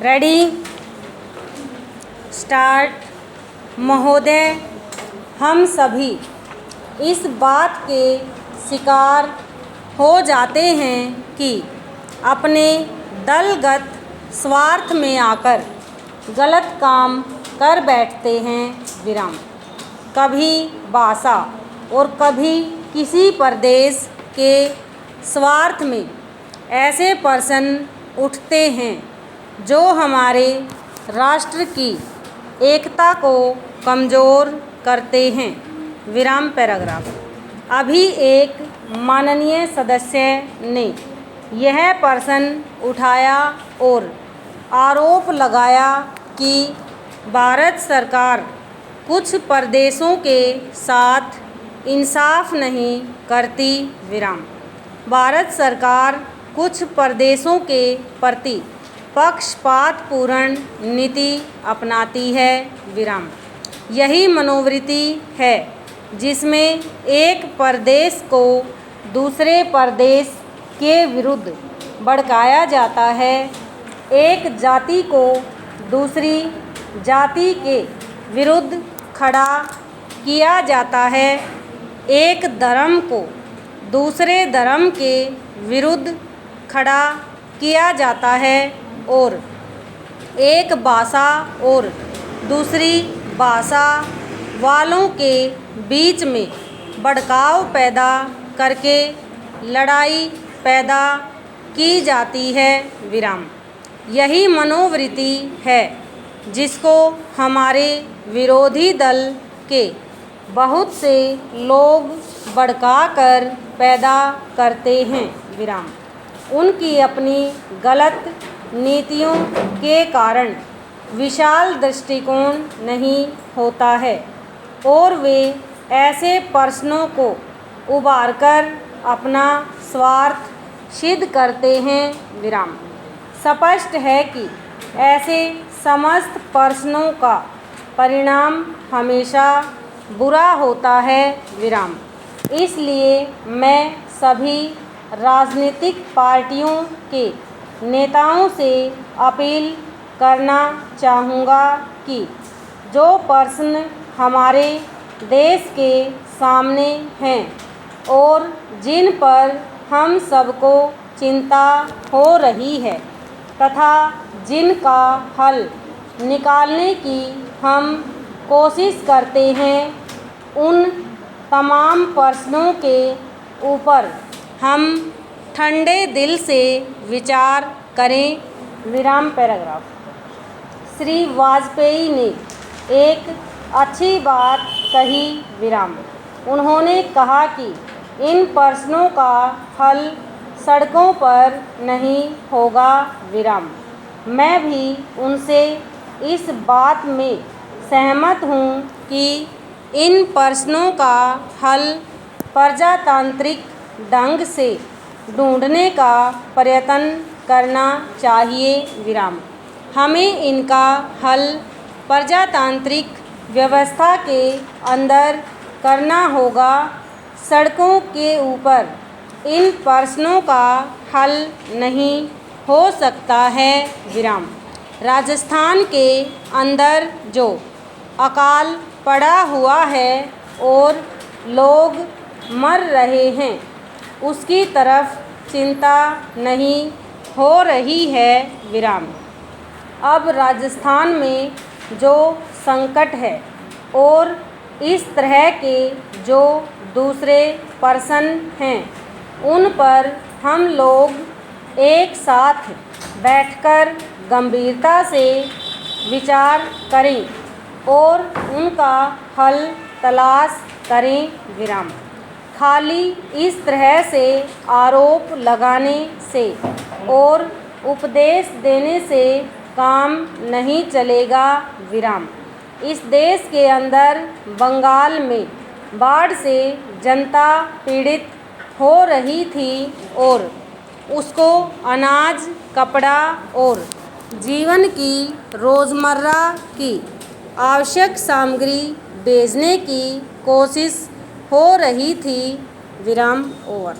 Ready start. महोदय, हम सभी इस बात के शिकार हो जाते हैं कि अपने दलगत स्वार्थ में आकर गलत काम कर बैठते हैं विराम। कभी भाषा और कभी किसी प्रदेश के स्वार्थ में ऐसे पर्सन उठते हैं जो हमारे राष्ट्र की एकता को कमज़ोर करते हैं विराम पैराग्राफ। अभी एक माननीय सदस्य ने यह प्रश्न उठाया और आरोप लगाया कि भारत सरकार कुछ प्रदेशों के साथ इंसाफ नहीं करती विराम। भारत सरकार कुछ प्रदेशों के प्रति पक्षपातपूर्ण नीति अपनाती है विराम। यही मनोवृत्ति है जिसमें एक प्रदेश को दूसरे प्रदेश के विरुद्ध भड़काया जाता है, एक जाति को दूसरी जाति के विरुद्ध खड़ा किया जाता है, एक धर्म को दूसरे धर्म के विरुद्ध खड़ा किया जाता है और एक भाषा और दूसरी भाषा वालों के बीच में भड़काव पैदा करके लड़ाई पैदा की जाती है विराम। यही मनोवृत्ति है जिसको हमारे विरोधी दल के बहुत से लोग भड़काकर पैदा करते हैं विराम। उनकी अपनी गलत नीतियों के कारण विशाल दृष्टिकोण नहीं होता है और वे ऐसे प्रश्नों को उभारकर अपना स्वार्थ सिद्ध करते हैं विराम। स्पष्ट है कि ऐसे समस्त प्रश्नों का परिणाम हमेशा बुरा होता है विराम। इसलिए मैं सभी राजनीतिक पार्टियों के नेताओं से अपील करना चाहूँगा कि जो प्रश्न हमारे देश के सामने हैं और जिन पर हम सबको चिंता हो रही है तथा जिनका हल निकालने की हम कोशिश करते हैं, उन तमाम प्रश्नों के ऊपर हम ठंडे दिल से विचार करें विराम पैराग्राफ। श्री वाजपेयी ने एक अच्छी बात कही विराम। उन्होंने कहा कि इन प्रश्नों का हल सड़कों पर नहीं होगा विराम। मैं भी उनसे इस बात में सहमत हूँ कि इन प्रश्नों का हल प्रजातांत्रिक ढंग से ढूंढने का प्रयत्न करना चाहिए विराम। हमें इनका हल प्रजातांत्रिक व्यवस्था के अंदर करना होगा। सड़कों के ऊपर इन प्रश्नों का हल नहीं हो सकता है विराम। राजस्थान के अंदर जो अकाल पड़ा हुआ है और लोग मर रहे हैं, उसकी तरफ चिंता नहीं हो रही है विराम। अब राजस्थान में जो संकट है और इस तरह के जो दूसरे पर्सन हैं, उन पर हम लोग एक साथ बैठकर गंभीरता से विचार करें और उनका हल तलाश करें विराम। खाली इस तरह से आरोप लगाने से और उपदेश देने से काम नहीं चलेगा विराम। इस देश के अंदर बंगाल में बाढ़ से जनता पीड़ित हो रही थी और उसको अनाज, कपड़ा और जीवन की रोज़मर्रा की आवश्यक सामग्री भेजने की कोशिश हो रही थी विराम ओवर।